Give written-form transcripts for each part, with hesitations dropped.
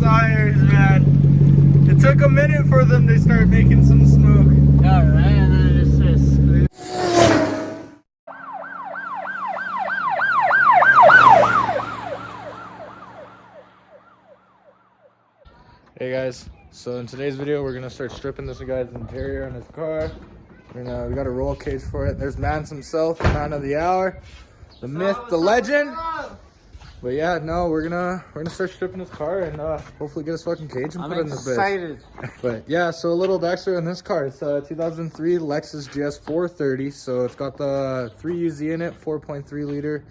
tires, man. It took a minute for them to start making some smoke. Yeah, right, and then it just starts squeezing. Hey guys, so in today's video we're gonna start stripping this guy's interior on his car. We got a roll cage for it. There's Mans himself, the man of the hour, the myth, the legend. But yeah, no, we're gonna start stripping his car and hopefully get his fucking cage and put it in the bitch. I'm excited. But yeah, so a little backstory on this car. It's a 2003 Lexus GS430. So it's got the 3UZ in it, 4.3 liter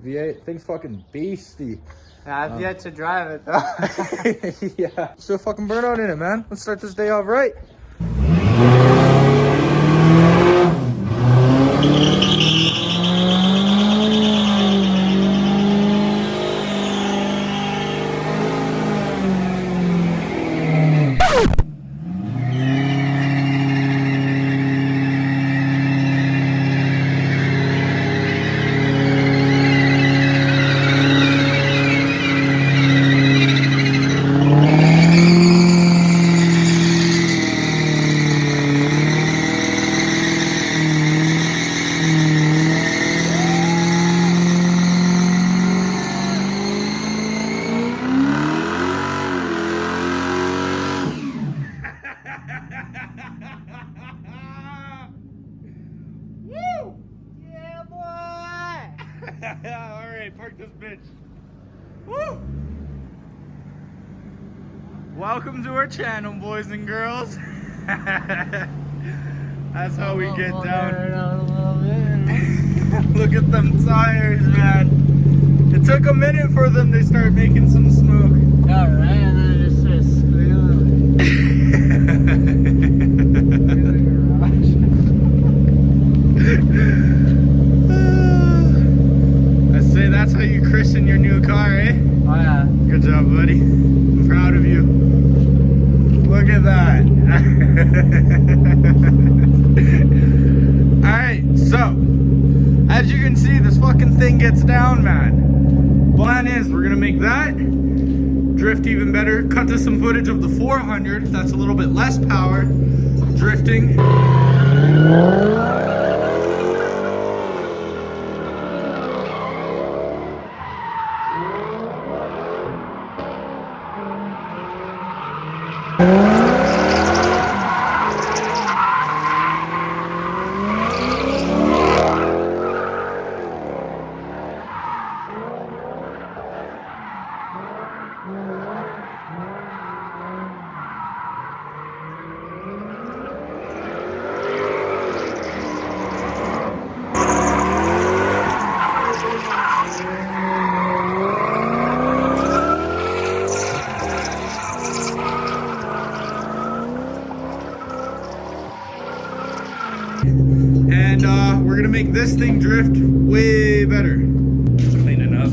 V8. Thing's fucking beastie. Yeah, I've yet to drive it though. Yeah, still fucking burnout in it, man. Let's start this day off right. Woo! Yeah, boy! Alright, park this bitch. Woo! Welcome to our channel, boys and girls. That's how we get down. Look at them tires, man. It took a minute for them to start making some smoke. Yeah, right, and then it just starts squeezing. I say that's how you christen your new car, eh? Oh yeah. Good job, buddy. I'm proud of you. Look at that. Alright, so as you can see, this fucking thing gets down, man. Plan is we're gonna make that drift even better, cut to some footage of the 400 that's a little bit less power drifting. And we're gonna make this thing drift way better. Just cleaning up.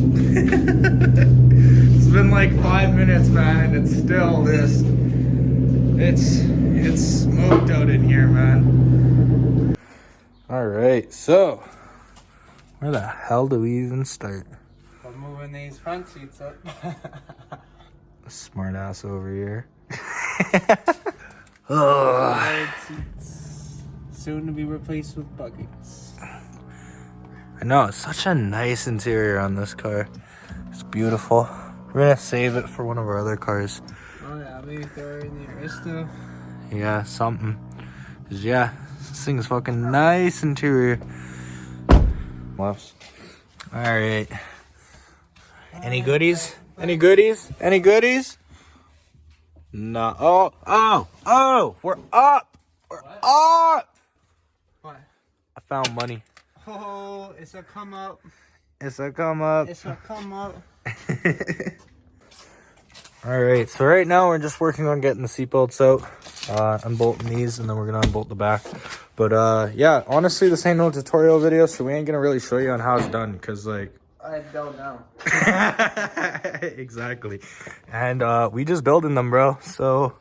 It's been like 5 minutes, man, and it's still this. It's smoked out in here, man. All right, so where the hell do we even start? I'm moving these front seats up. Smart ass over here. Side seats. Soon to be replaced with buckets. I know, it's such a nice interior on this car. It's beautiful. We're gonna save it for one of our other cars. Oh yeah, maybe throw it in the Arista. Yeah, something. 'Cause yeah, this thing is fucking nice interior. Lefts. Alright. Any goodies? Any goodies? Any goodies? No. Oh! We're up! We're up! What? I found money. Oh, it's a come up. It's a come up. It's a come up. Alright, so right now we're just working on getting the seatbelts out, unbolting these, and then we're gonna unbolt the back. But yeah, honestly, this ain't no tutorial video, so we ain't gonna really show you on how it's done, because like I don't know. exactly. And we just building them, bro. So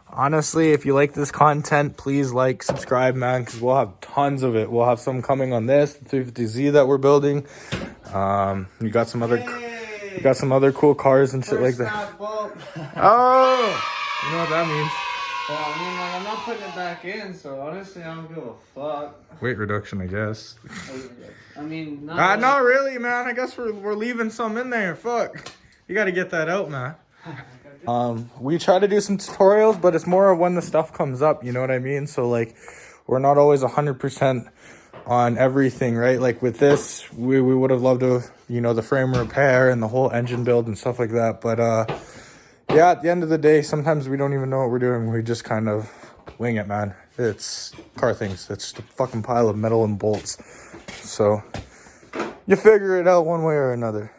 honestly, if you like this content, please like, subscribe, man, because we'll have tons of it. We'll have some coming on this, the 350Z that we're building. We got some other... Hey, Got some other cool cars and shit like that. Oh, you know what that means? Well, I mean, like, I'm not putting it back in, so honestly, I don't give a fuck. Weight reduction, I guess. I mean, not not really, man. I guess we're leaving some in there. Fuck. You got to get that out, man. We try to do some tutorials, but it's more of when the stuff comes up, you know what I mean? So, like, we're not always 100% on everything, right? Like, with this, we would have loved to, you know, the frame repair and the whole engine build and stuff like that. But, yeah, at the end of the day, sometimes we don't even know what we're doing. We just kind of wing it, man. It's car things. It's just a fucking pile of metal and bolts. So, you figure it out one way or another.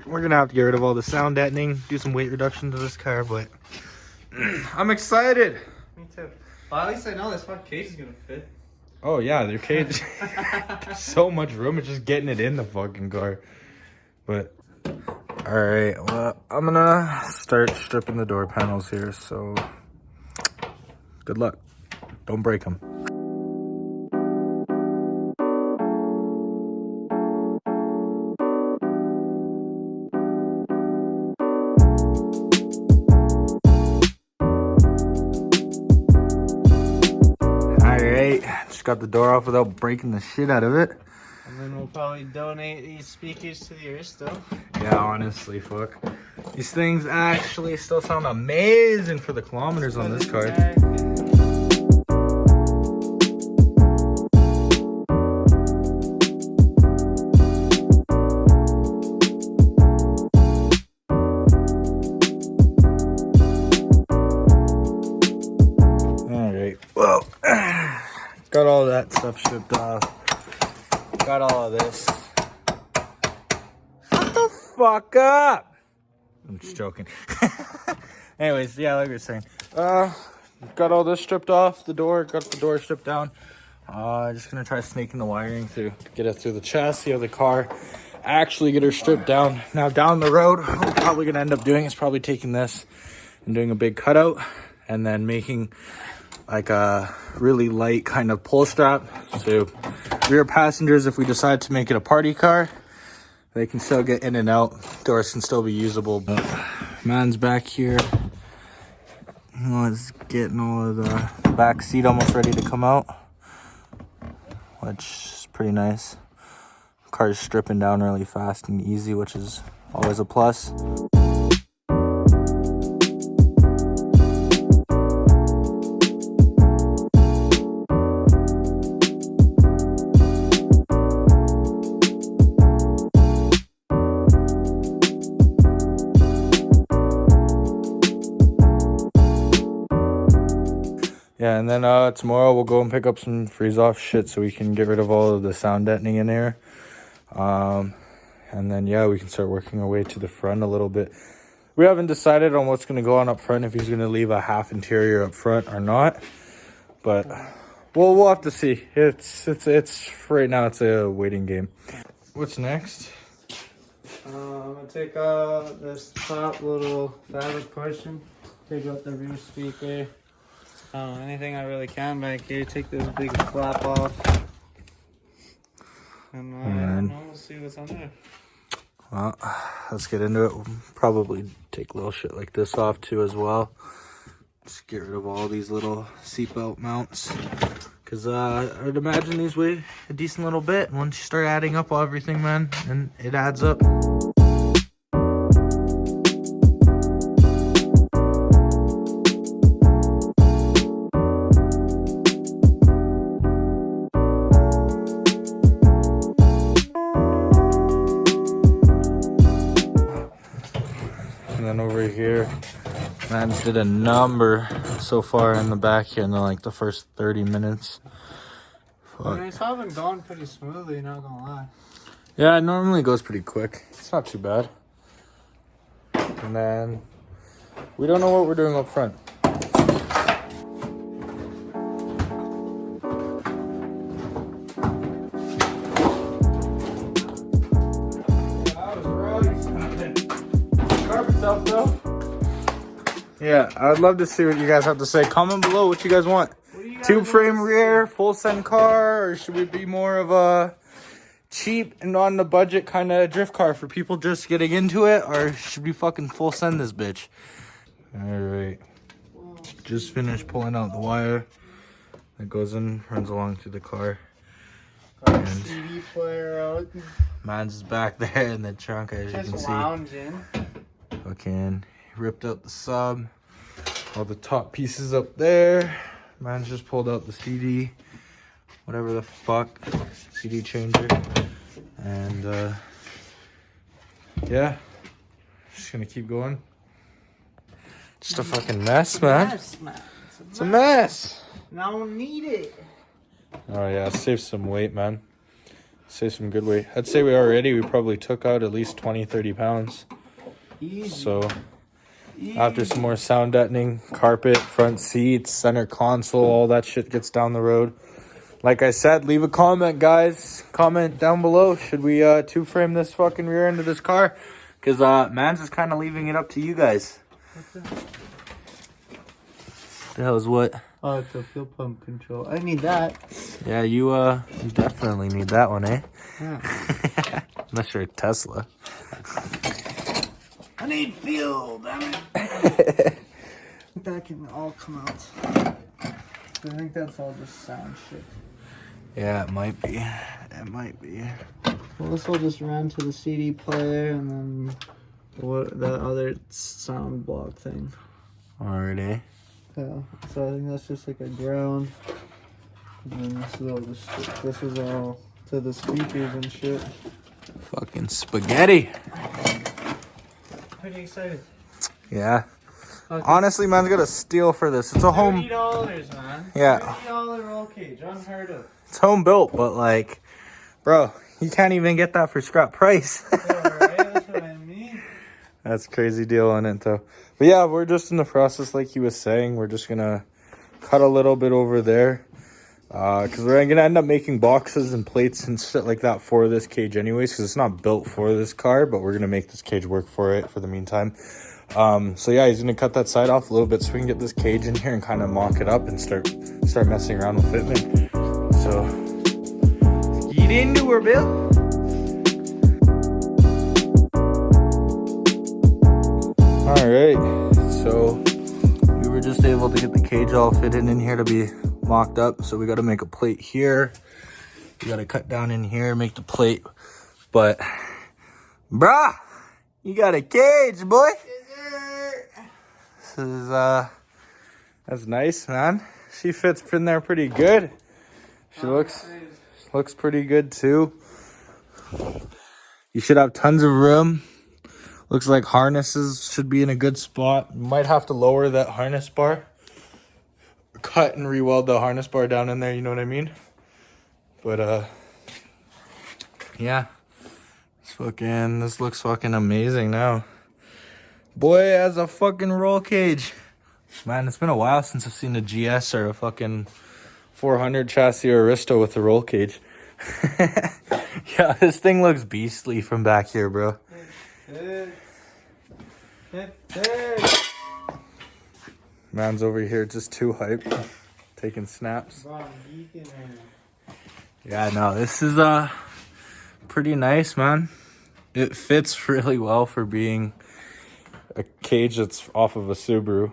We're gonna have to get rid of all the sound deadening, do some weight reduction to this car, but I'm excited. Me too. Well, at least I know this fucking case is gonna fit. Oh yeah, their cage. So much room. It's just getting it in the fucking car. But all right, well, I'm gonna start stripping the door panels here. So good luck. Don't break them. Just got the door off without breaking the shit out of it. And then we'll probably donate these speakers to the Aristo. Yeah, honestly, fuck. These things actually still sound amazing for the kilometers on this car. Alright, well, got all that stuff stripped off. Got all of this. Shut the fuck up! I'm just joking. Anyways, yeah, like I was saying. Got all this stripped off the door. Got the door stripped down. Just gonna try snaking the wiring to get it through the chassis of the car. Actually get her stripped down. Now down the road, what we're probably gonna end up doing is probably taking this and doing a big cutout. And then making like a really light kind of pull strap. So rear passengers, if we decide to make it a party car, they can still get in and out. Doors can still be usable. But man's back here. Was getting all of the back seat almost ready to come out, which is pretty nice. Car's stripping down really fast and easy, which is always a plus. Yeah, and then tomorrow we'll go and pick up some freeze-off shit so we can get rid of all of the sound deadening in there. And then, yeah, we can start working our way to the front a little bit. We haven't decided on what's going to go on up front, if he's going to leave a half interior up front or not. But we'll have to see. It's right now it's a waiting game. What's next? I'm going to take out this top little fabric portion. Take out the rear speaker. Anything I really can back here. Take this big flap off. And we'll see what's on there. Well, let's get into it. We'll probably take little shit like this off too as well. Just get rid of all these little seatbelt mounts. Because I'd imagine these weigh a decent little bit. Once you start adding up everything, man, and it adds up. And then over here, man's did a number so far in the back here in like the first 30 minutes. I mean, it's all been going pretty smoothly, not gonna lie. Yeah, it normally goes pretty quick. It's not too bad. And then we don't know what we're doing up front. Yeah, I would love to see what you guys have to say. Comment below what you guys want. Tube frame rear, full send car, or should we be more of a cheap and on the budget kind of drift car for people just getting into it, or should we fucking full send this bitch? All right, just finished pulling out the wire that goes in, runs along to the car. Got the CD player out. Mine's is back there in the trunk, as you can see. Lounging. Fucking ripped out the sub, all the top pieces up there. Mine's just pulled out the CD, whatever the fuck, CD changer. And yeah, just gonna keep going. Just a fucking mess, man. Yes, man. It's a mess. I don't need it. Oh yeah, save some weight, man. Save some good weight. I'd say we probably took out at least 20-30 pounds. Easy. So after some more sound deadening, carpet, front seats, center console, all that shit gets down the road. Like I said, leave a comment, guys. Comment down below. Should we two-frame this fucking rear end of this car? Because Mans is kind of leaving it up to you guys. What's that? The hell is what? Oh, it's a fuel pump control. I need that. Yeah, you definitely need that one, eh? Yeah. Unless you're a Tesla. I need fuel, damn it. That can all come out. I think that's all just sound shit. Yeah, it might be. It might be. Well, this will just run to the CD player and then what the other sound block thing. Alrighty. Yeah, so I think that's just like a ground. And then this is all to the speakers and shit. Fucking spaghetti. Pretty excited. Yeah. Okay. Honestly, man's got a steal for this. It's a home. $30, man. Yeah. $30 roll cage, unheard of. It's home built, but like, bro, you can't even get that for scrap price. Yeah, right? That's what I mean. That's a crazy deal on it, though. But yeah, we're just in the process, like he was saying. We're just gonna cut a little bit over there, because we're gonna end up making boxes and plates and shit like that for this cage, anyways. Because it's not built for this car, but we're gonna make this cage work for it for the meantime. So yeah, he's gonna cut that side off a little bit so we can get this cage in here and kind of mock it up and start messing around with fitment. So get into her, Bill. All right, so we were just able to get the cage all fitted in here to be mocked up. So we got to make a plate here. We got to cut down in here, make the plate. But, brah, you got a cage, boy. This is, that's nice, man. She fits in there pretty good. She looks pretty good too. You should have tons of room. Looks like harnesses should be in a good spot. Might have to lower that harness bar. Cut and re-weld the harness bar down in there, you know what I mean? But, yeah. This looks fucking amazing now. Boy has a fucking roll cage. Man, it's been a while since I've seen a GS or a fucking 400 chassis or Aristo with a roll cage. Yeah, this thing looks beastly from back here, bro. Man's over here just too hyped, taking snaps. Yeah, no, this is pretty nice, man. It fits really well for being a cage that's off of a Subaru.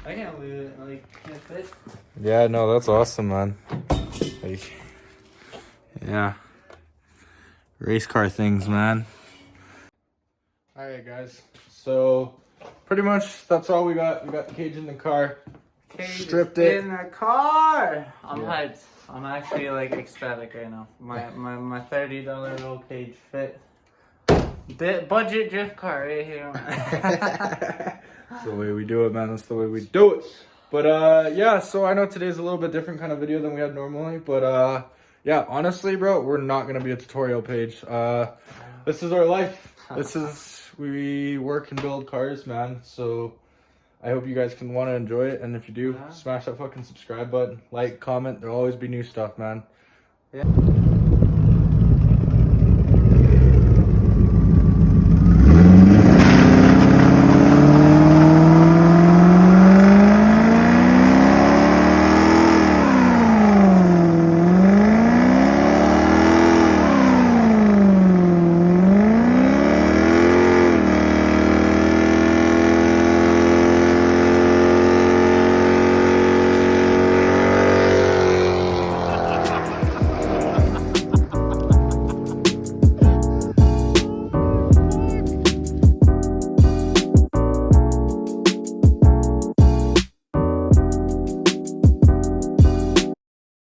I can't believe it. Like, can't fit. Yeah, no, that's awesome, man. Like, yeah. Race car things, man. Alright, guys. So, pretty much that's all we got. We got the cage in the car. Cage Stripped it. in the car. I'm Yeah. hyped. I'm actually like ecstatic right now. My $30 roll cage fit. Budget drift car right here. That's the way we do it, man. That's the way we do it. But yeah, so I know today's a little bit different kind of video than we had normally, but yeah, honestly, bro, we're not gonna be a tutorial page. This is our life. We work and build cars, man. So I hope you guys can want to enjoy it, and if you do, smash that fucking subscribe button, like, comment. There'll always be new stuff, man. Yeah.